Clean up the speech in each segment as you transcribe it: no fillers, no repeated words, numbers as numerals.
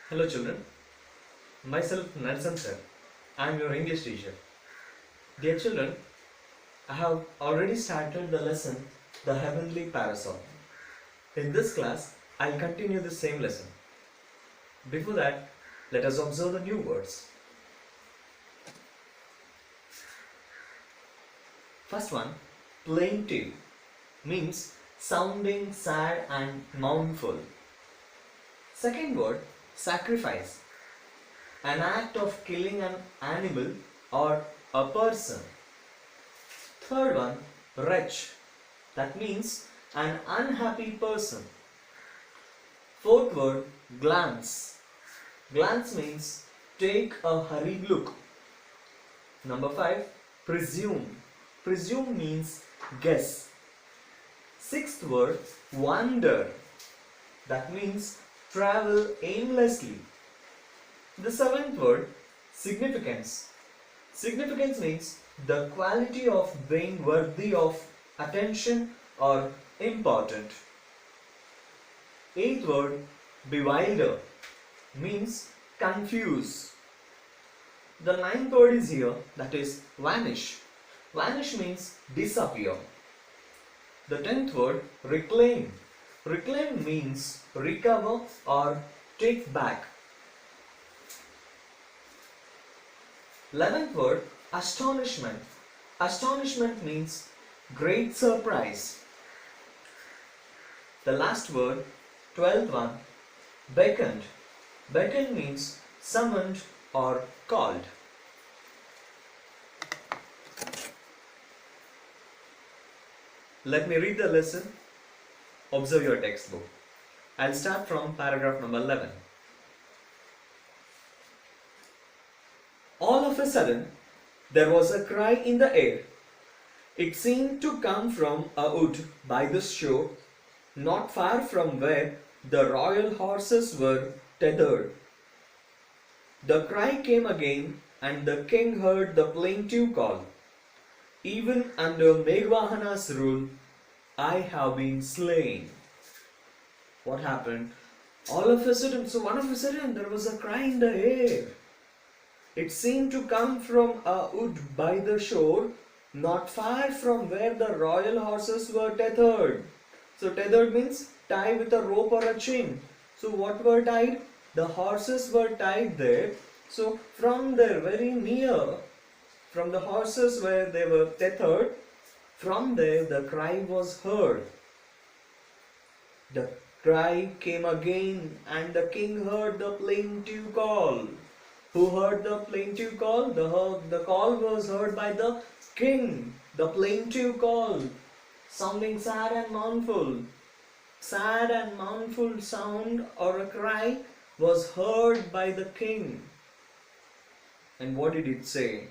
Hello children, myself Nelson sir. I am your English teacher. Dear children, I have already started the lesson The Heavenly Parasol. In this class, I'll continue the same lesson. Before that, let us observe the new words. First one, plaintive, means sounding sad and mournful. Second word, sacrifice, an act of killing an animal or a person. Third one, wretch, that means an unhappy person. Fourth word, glance. Glance means take a hurried look. Number 5, presume. Presume means guess. Sixth word, wander. That means travel aimlessly. The seventh word, significance. Significance means the quality of being worthy of attention or important. Eighth word, bewilder, means confuse. The ninth word is here, that is vanish. Vanish means disappear. The 10th word, reclaim. Reclaim means recover or take back. 11th word, astonishment. Astonishment means great surprise. The last word, 12th one, beckoned. Beckoned means summoned or called. Let me read the lesson. Observe your textbook. I'll start from paragraph number 11. All of a sudden, there was a cry in the air. It seemed to come from a wood by the shore, not far from where the royal horses were tethered. The cry came again, and the king heard the plaintive call. Even under Meghavana's rule, I have been slain. What happened? All of a sudden, there was a cry in the air. It seemed to come from a wood by the shore, not far from where the royal horses were tethered. So tethered means tied with a rope or a chain. So what were tied? The horses were tied there. So from there, very near, from the horses where they were tethered, from there the cry was heard. The cry came again, and the king heard the plaintive call. Who heard the plaintive call? The call was heard by the king. The plaintive call, sounding sad and mournful. Sad and mournful sound or a cry was heard by the king. And what did it say?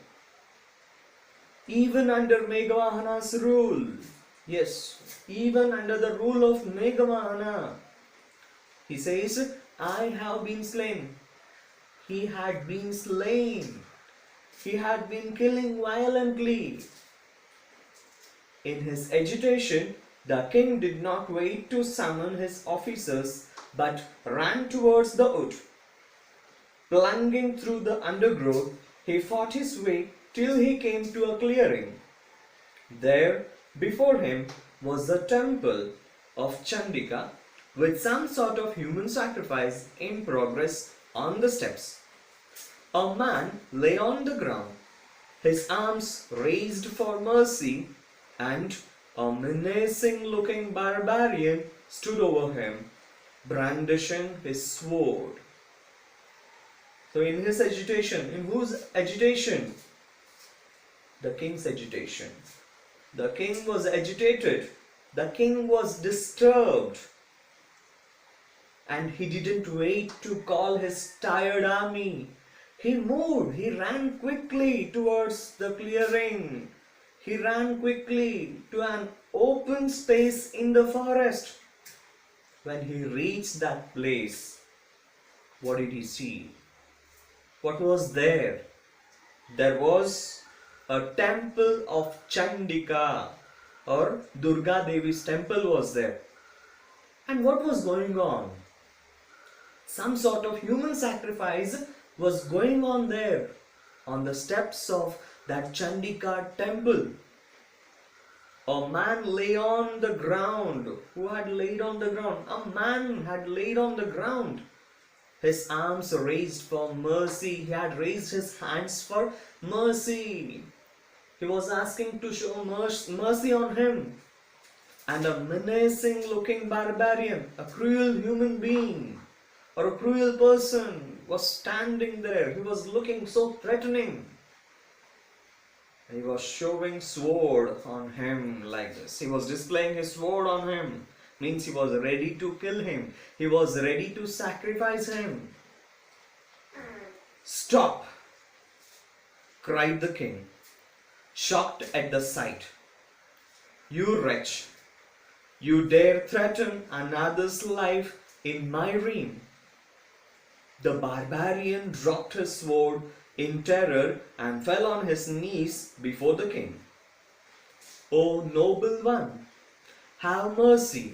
Even under Meghavana's rule. Yes, even under the rule of Meghavana. He says, I have been slain. He had been slain. He had been killing violently. In his agitation, the king did not wait to summon his officers, but ran towards the wood. Plunging through the undergrowth, he fought his way till he came to a clearing. There, before him, was the temple of Chandika, with some sort of human sacrifice in progress on the steps. A man lay on the ground, his arms raised for mercy, and a menacing-looking barbarian stood over him, brandishing his sword. So in his agitation, in whose agitation? The king's agitation. The king was agitated. The king was disturbed. And he didn't wait to call his tired army. He moved. He ran quickly towards the clearing. He ran quickly to an open space in the forest. When he reached that place, what did he see? What was there? There was a temple of Chandika, or Durga Devi's temple was there. And what was going on? Some sort of human sacrifice was going on there on the steps of that Chandika temple. A man lay on the ground. Who had laid on the ground? A man had laid on the ground. His arms raised for mercy. He had raised his hands for mercy. He was asking to show mercy on him. And a menacing looking barbarian, a cruel human being, or a cruel person was standing there. He was looking so threatening. He was showing sword on him like this. He was displaying his sword on him. Means he was ready to kill him. He was ready to sacrifice him. "Stop!" cried the king, shocked at the sight. "You wretch! You dare threaten another's life in my reign." The barbarian dropped his sword in terror and fell on his knees before the king. "O noble one, have mercy.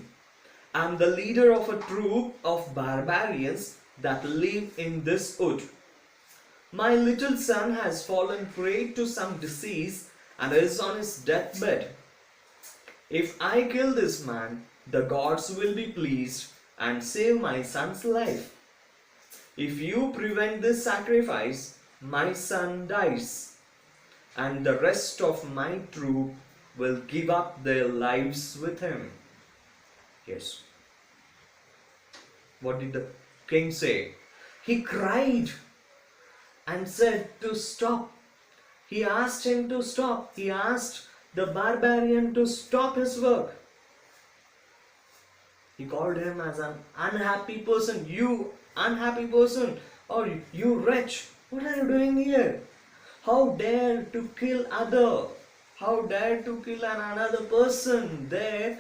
I am the leader of a troop of barbarians that live in this wood. My little son has fallen prey to some disease and is on his deathbed. If I kill this man, the gods will be pleased and save my son's life. If you prevent this sacrifice, my son dies, and the rest of my troop will give up their lives with him." Yes. What did the king say? He cried and said to stop. He asked him to stop. He asked the barbarian to stop his work. He called him as an unhappy person. "You unhappy person," or "You wretch, what are you doing here? How dare to kill other? How dare to kill another person there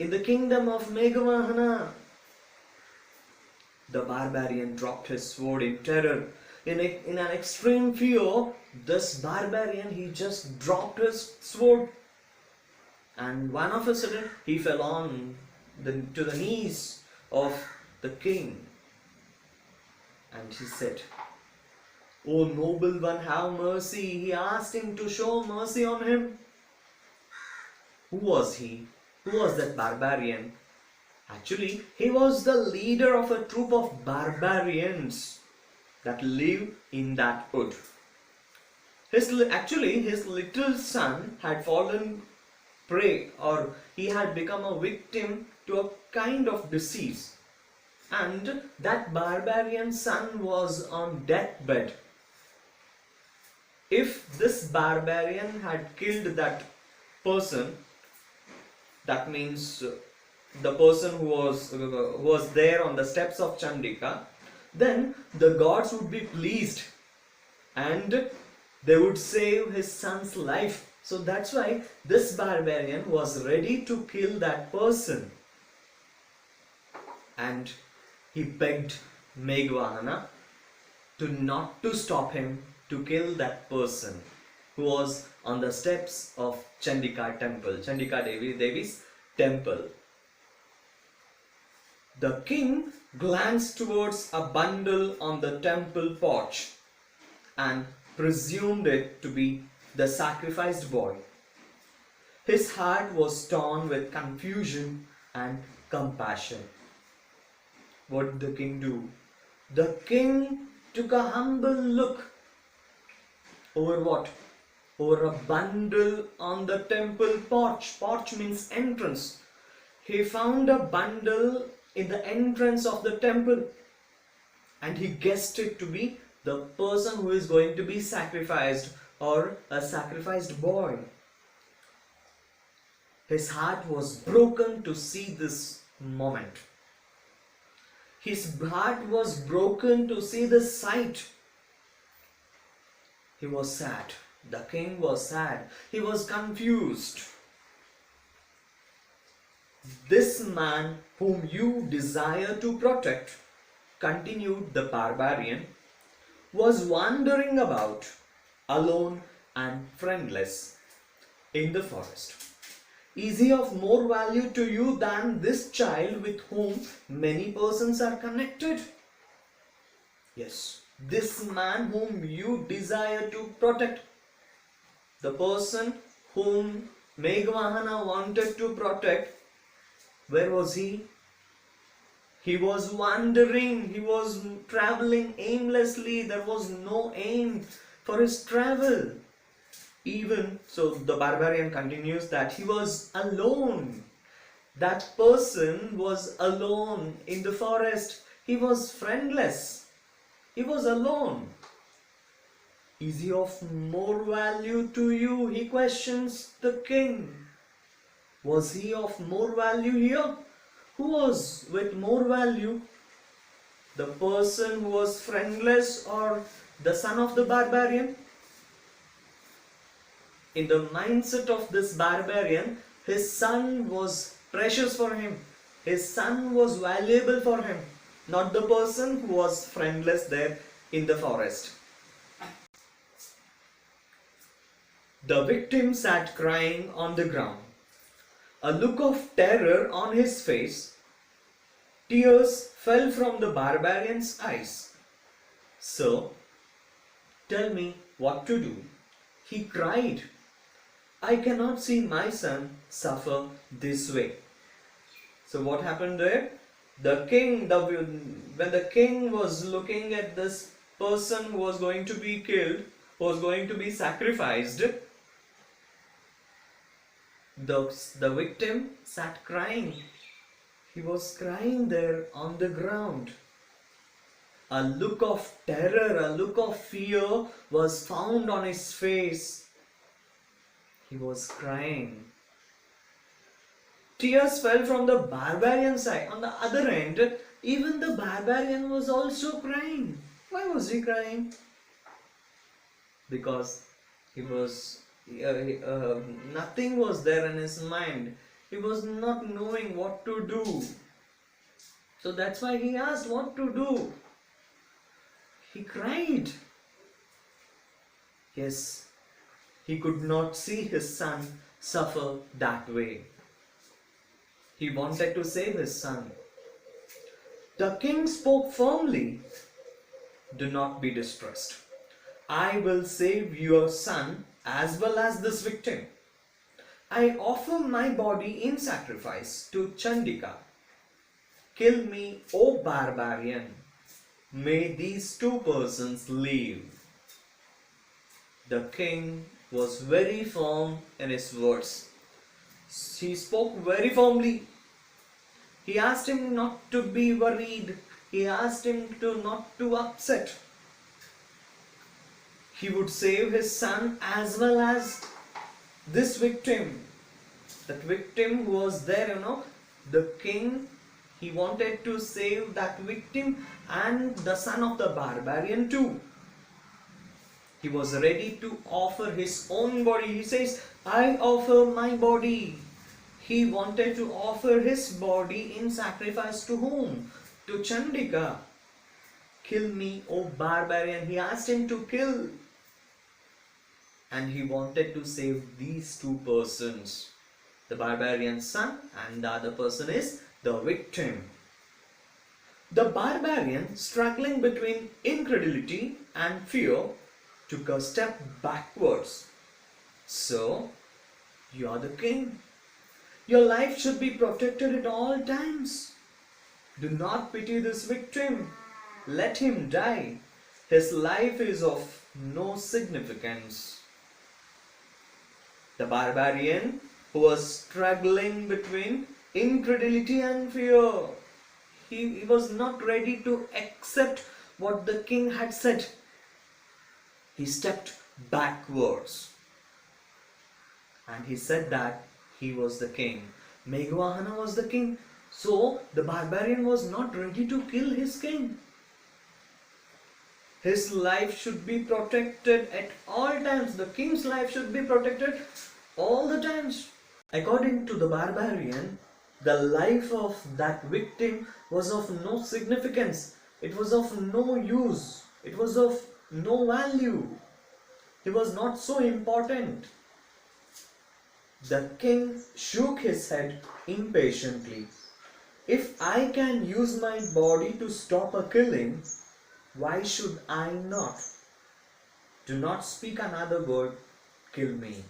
in the kingdom of Meghavahana?" The barbarian dropped his sword in terror. In an extreme fear, this barbarian, he just dropped his sword. And one of a sudden, he fell on to the knees of the king. And he said, "O noble one, have mercy." He asked him to show mercy on him. Who was he? Who was that barbarian? Actually, he was the leader of a troop of barbarians that live in that wood. His little son had fallen prey, or he had become a victim to a kind of disease. And that barbarian son was on deathbed. If this barbarian had killed that person, that means the person who was there on the steps of Chandika, then the gods would be pleased and they would save his son's life. So that's why this barbarian was ready to kill that person. And he begged Meghavahana to not to stop him to kill that person who was on the steps of Chandika temple, Chandika Devi's temple. The king glanced towards a bundle on the temple porch and presumed it to be the sacrificed boy. His heart was torn with confusion and compassion. What did the king do? The king took a humble look over what? Over a bundle on the temple porch. Porch means entrance. He found a bundle in the entrance of the temple, and he guessed it to be the person who is going to be sacrificed, or a sacrificed boy. His heart was broken to see this moment. His heart was broken to see this sight. He was sad. The king was sad. He was confused. "This man whom you desire to protect," continued the barbarian, "was wandering about, alone and friendless, in the forest. Is he of more value to you than this child with whom many persons are connected?" Yes, this man whom you desire to protect, the person whom Meghvahana wanted to protect, where was he? He was wandering, he was traveling aimlessly, there was no aim for his travel. Even so, the barbarian continues that he was alone. That person was alone in the forest. He was friendless. He was alone. Is he of more value to you? He questions the king. Was he of more value here? Who was with more value? The person who was friendless or the son of the barbarian? In the mindset of this barbarian, his son was precious for him. His son was valuable for him, not the person who was friendless there in the forest. The victim sat crying on the ground, a look of terror on his face. Tears fell from the barbarian's eyes. "Sir, tell me what to do," he cried. "I cannot see my son suffer this way." So what happened there? When the king was looking at this person who was going to be killed, who was going to be sacrificed, the victim sat crying. He was crying there on the ground. A look of terror, a look of fear was found on his face. He was crying. Tears fell from the barbarian's eye. On the other end, even the barbarian was also crying. Why was he crying? Because he was nothing was there in his mind. He was not knowing what to do. So that's why he asked what to do. He cried. Yes, he could not see his son suffer that way. He wanted to save his son. The king spoke firmly. "Do not be distressed. I will save your son as well as this victim. I offer my body in sacrifice to Chandika. Kill me, O barbarian. May these two persons live." The king was very firm in his words. He spoke very firmly. He asked him not to be worried. He asked him not to upset. He would save his son as well as this victim. That victim who was there, the king, he wanted to save that victim and the son of the barbarian too. He was ready to offer his own body. He says, "I offer my body." He wanted to offer his body in sacrifice to whom? To Chandika. "Kill me, O barbarian." He asked him to kill. And he wanted to save these two persons. The barbarian's son and the other person is the victim. The barbarian, struggling between incredulity and fear, took a step backwards. "So, you are the king. Your life should be protected at all times. Do not pity this victim. Let him die. His life is of no significance." The barbarian, who was struggling between incredulity and fear, he was not ready to accept what the king had said. He stepped backwards and he said that he was the king. Meghvahana was the king. So the barbarian was not ready to kill his king. His life should be protected at all times. The king's life should be protected all the times. According to the barbarian, the life of that victim was of no significance. It was of no use. It was of no value. He was not so important. The king shook his head impatiently. "If I can use my body to stop a killing, Why should I not? Do not speak another word, kill me.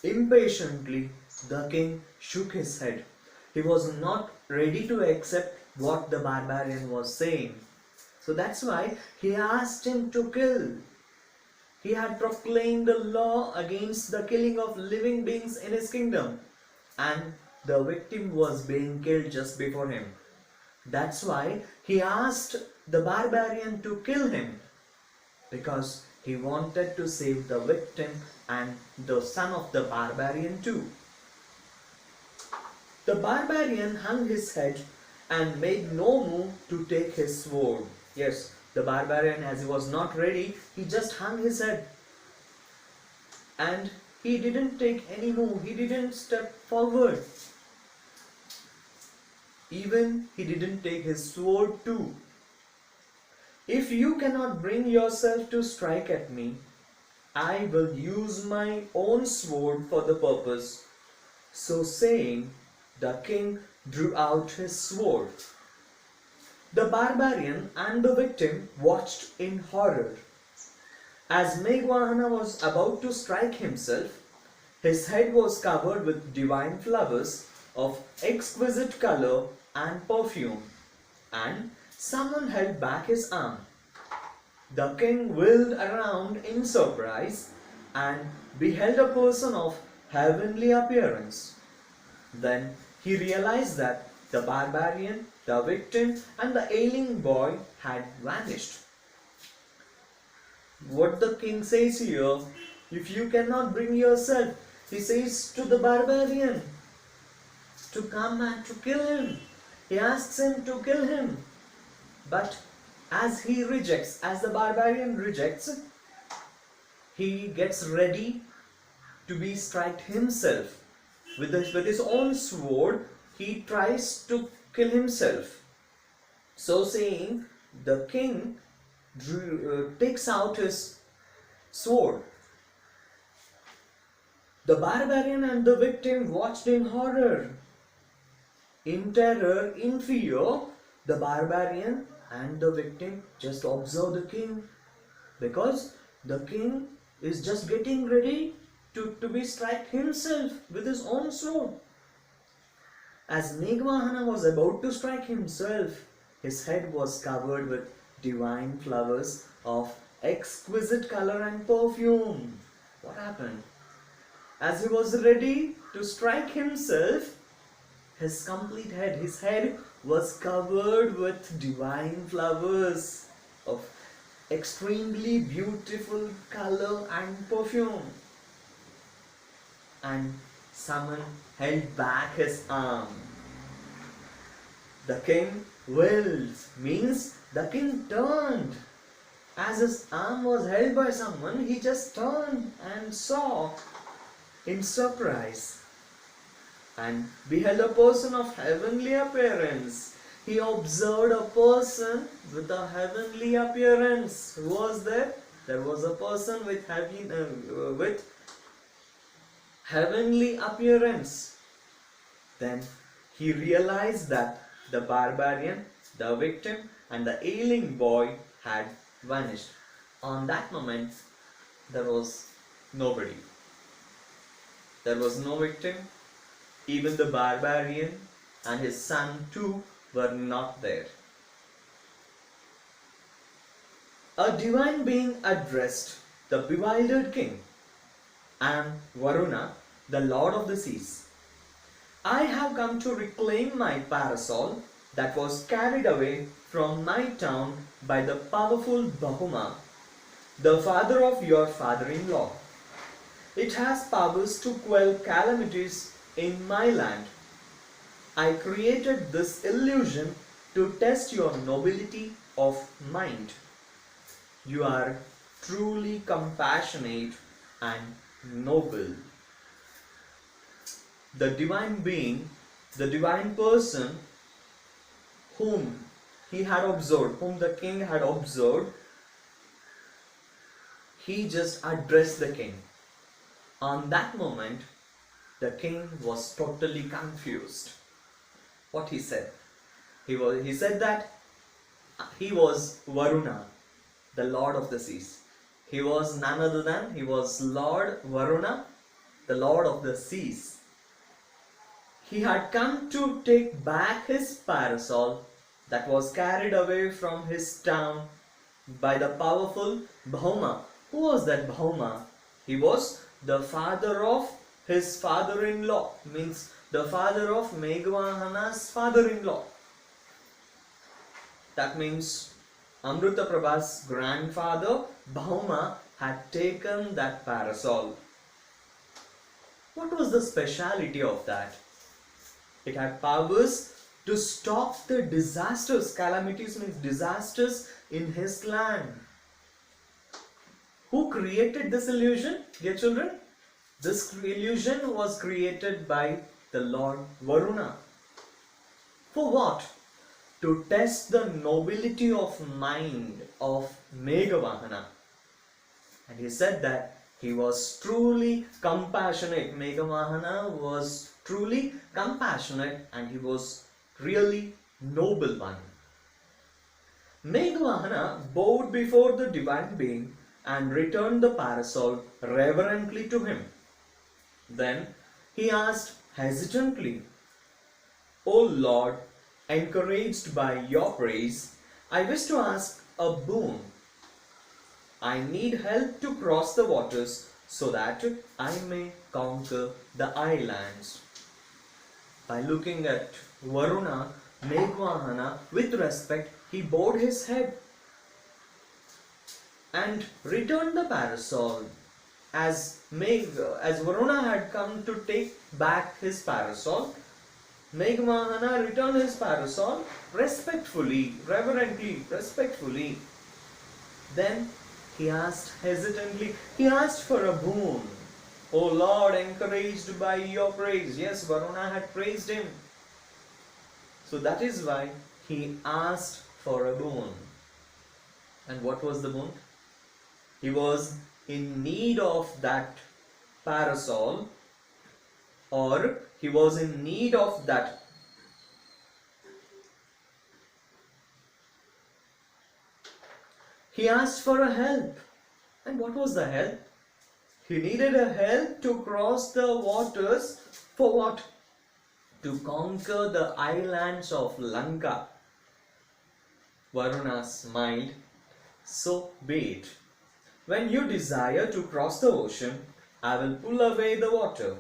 Impatiently, the king shook his head. He was not ready to accept what the barbarian was saying. So that's why he asked him to kill. He had proclaimed a law against the killing of living beings in his kingdom, and the victim was being killed just before him. That's why he asked the barbarian to kill him, because he wanted to save the victim and the son of the barbarian too. The barbarian hung his head and made no move to take his sword. Yes, the barbarian, as he was not ready, he just hung his head and he didn't take any move, he didn't step forward. Even he didn't take his sword too. If you cannot bring yourself to strike at me, I will use my own sword for the purpose. So saying, the king drew out his sword. The barbarian and the victim watched in horror. As Megwahana was about to strike himself, his head was covered with divine flowers of exquisite color and perfume, and someone held back his arm. The king wheeled around in surprise and beheld a person of heavenly appearance. Then he realized that the barbarian, the victim, and the ailing boy had vanished. What the king says here, if you cannot bring yourself, he says to the barbarian to come and to kill him. He asks him to kill him. But as he rejects, as the barbarian rejects, he gets ready to be struck himself. With his own sword, he tries to kill himself. So saying, the king takes out his sword. The barbarian and the victim watched in horror. In terror, in fear, the barbarian and the victim just observe the king, because the king is just getting ready to be struck himself with his own sword. As Megwahana was about to strike himself, his head was covered with divine flowers of exquisite color and perfume. What happened? As he was ready to strike himself, his complete head, his head was covered with divine flowers of extremely beautiful color and perfume. And someone held back his arm. The king willed, means the king turned. As his arm was held by someone, he just turned and saw in surprise and beheld a person of heavenly appearance. He observed a person with a heavenly appearance. Who was there? There was a person with heavenly appearance. Then he realized that the barbarian, the victim, and the ailing boy had vanished. On that moment, there was nobody. There was no victim. Even the barbarian and his son too were not there. A divine being addressed the bewildered king. I am Varuna, the lord of the seas. I have come to reclaim my parasol that was carried away from my town by the powerful Bahuma, the father of your father-in-law. It has powers to quell calamities in my land. I created this illusion to test your nobility of mind. You are truly compassionate and noble. The divine being, the divine person whom he had observed, whom the king had observed, he just addressed the king. On that moment, the king was totally confused. What he said? He said that, He was Varuna, the lord of the seas. He was none other than, he was Lord Varuna, the lord of the seas. He had come to take back his parasol that was carried away from his town by the powerful Bhauma. Who was that Bhauma? He was the father of his father-in-law, means the father of Meghvahana's father-in-law. That means Amrita Prabha's grandfather Bhauma had taken that parasol. What was the speciality of that? It had powers to stop the disasters. Calamities means disasters in his land. Who created this illusion, dear children? This illusion was created by the Lord Varuna. For what? To test the nobility of mind of Meghvahana. And he said that he was truly compassionate. Meghvahana was truly compassionate and he was really noble one. Meghvahana bowed before the divine being and returned the parasol reverently to him. Then he asked hesitantly, "O Lord, encouraged by your praise, I wish to ask a boon. I need help to cross the waters so that I may conquer the islands." By looking at Varuna, Meghvahana, with respect, he bowed his head and returned the parasol. As Varuna had come to take back his parasol, Meghvahana returned his parasol respectfully, reverently, respectfully. Then he asked hesitantly, he asked for a boon. "O Lord, encouraged by your praise." Yes, Varuna had praised him. So that is why he asked for a boon. And what was the boon? He was in need of that parasol, or he was in need of that he asked for a help. And what was the help? He needed a help to cross the waters. For what? To conquer the islands of Lanka. Varuna smiled. "So be it. When you desire to cross the ocean, I will pull away the water."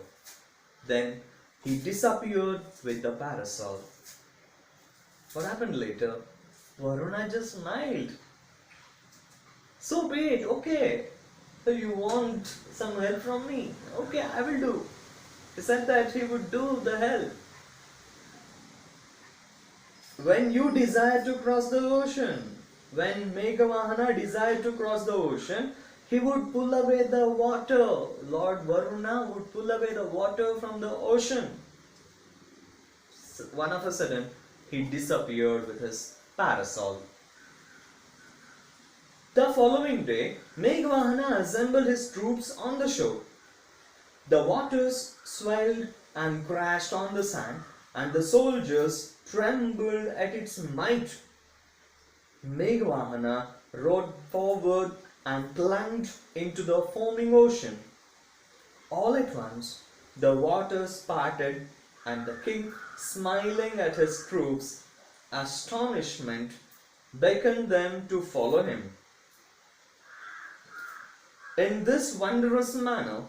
Then he disappeared with the parasol. What happened later? Varuna just smiled. "So be it, okay. So you want some help from me? Okay, I will do." He said that he would do the help. When you desire to cross the ocean, when Meghvahana desired to cross the ocean, he would pull away the water. Lord Varuna would pull away the water from the ocean. One of a sudden, he disappeared with his parasol. The following day, Meghvahana assembled his troops on the shore. The waters swelled and crashed on the sand, and the soldiers trembled at its might. Meghvahana rode forward and plunged into the foaming ocean. All at once, the waters parted, and the king, smiling at his troops' astonishment, beckoned them to follow him. In this wondrous manner,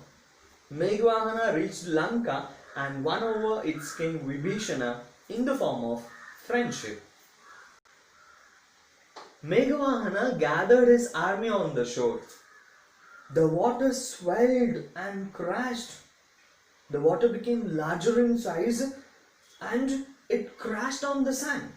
Meghvahana reached Lanka and won over its king Vibhishana in the form of friendship. Meghvahana gathered his army on the shore. The water swelled and crashed. The water became larger in size and it crashed on the sand.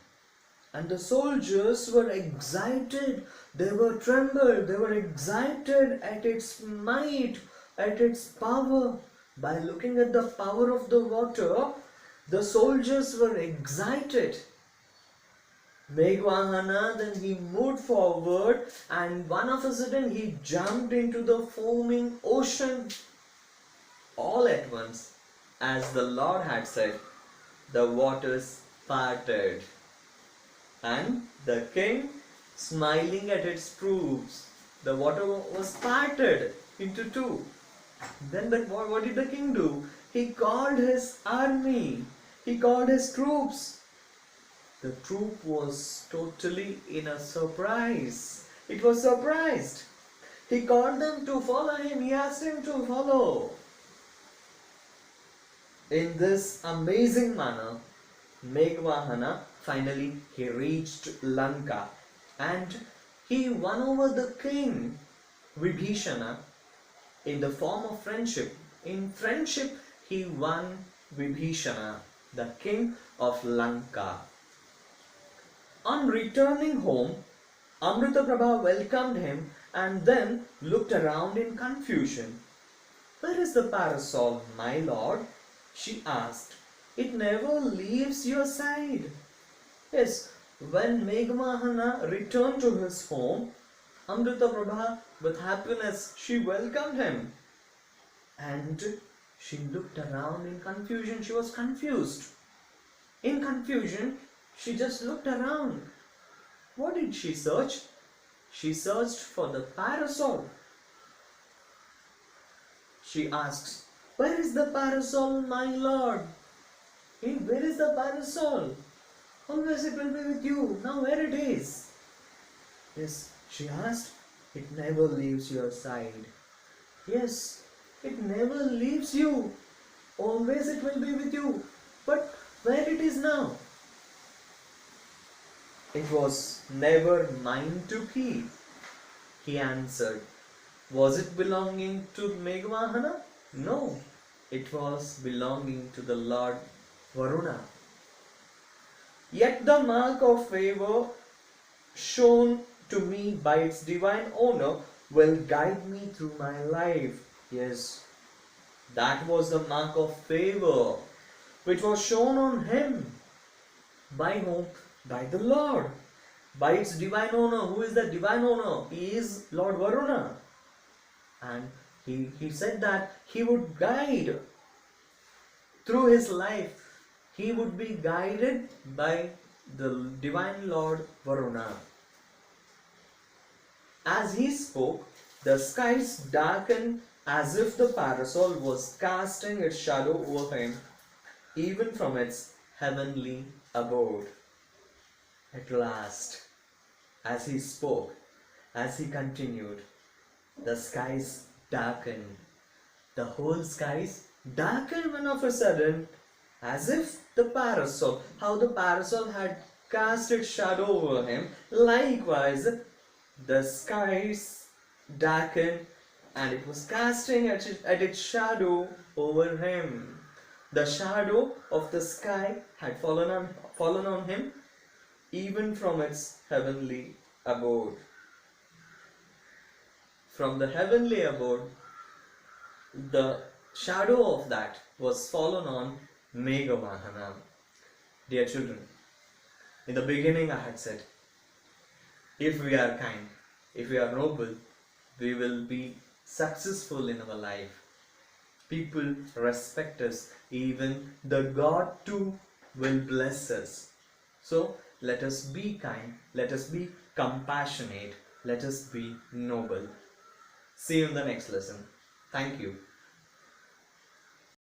And the soldiers were excited, they were trembled, they were excited at its might, at its power. By looking at the power of the water, the soldiers were excited. Meghvahana, then he moved forward and one of a sudden he jumped into the foaming ocean. All at once, as the Lord had said, the waters parted. And the king smiling at its troops. The water was parted into two. Then what did the king do? He called his army. He called his troops. The troop was totally in a surprise. It was surprised. He called them to follow him. He asked him to follow. In this amazing manner, Meghavahana finally he reached Lanka and he won over the king Vibhishana in the form of friendship. In friendship, he won Vibhishana, the king of Lanka. On returning home, Amritaprabha welcomed him and then looked around in confusion. "Where is the parasol, my lord?" she asked. "It never leaves your side." Yes, when Meghavahana returned to his home, Amritaprabha, with happiness, she welcomed him. And she looked around in confusion. She was confused. In confusion, she just looked around. What did she search? She searched for the parasol. She asks, "Where is the parasol, my lord? Hey, where is the parasol? Always it will be with you. Now where it is?" Yes, she asked. "It never leaves your side." Yes, it never leaves you. Always it will be with you. But where it is now? "It was never mine to keep," he answered. Was it belonging to Meghavahana? No, it was belonging to the Lord Varuna. Yet the mark of favor shown to me by its divine owner will guide me through my life. Yes, that was the mark of favor which was shown on him. By whom? By the Lord. By its divine owner. Who is the divine owner? He is Lord Varuna. And he said that he would guide through his life. He would be guided by the divine Lord Varuna. As he spoke, the skies darkened as if the parasol was casting its shadow over him, even from its heavenly abode. At last, as he spoke, as he continued, the skies darkened. The whole skies darkened when of a sudden, as if the parasol, how the parasol had cast its shadow over him, likewise the skies darkened and it was casting at its shadow over him. The shadow of the sky had fallen on him, even from its heavenly abode. From the heavenly abode, the shadow of that was fallen on Meghavahana. Dear children, in the beginning I had said, if we are kind, if we are noble, we will be successful in our life. People respect us, even the God too will bless us. So let us be kind, let us be compassionate, let us be noble. See you in the next lesson. Thank you.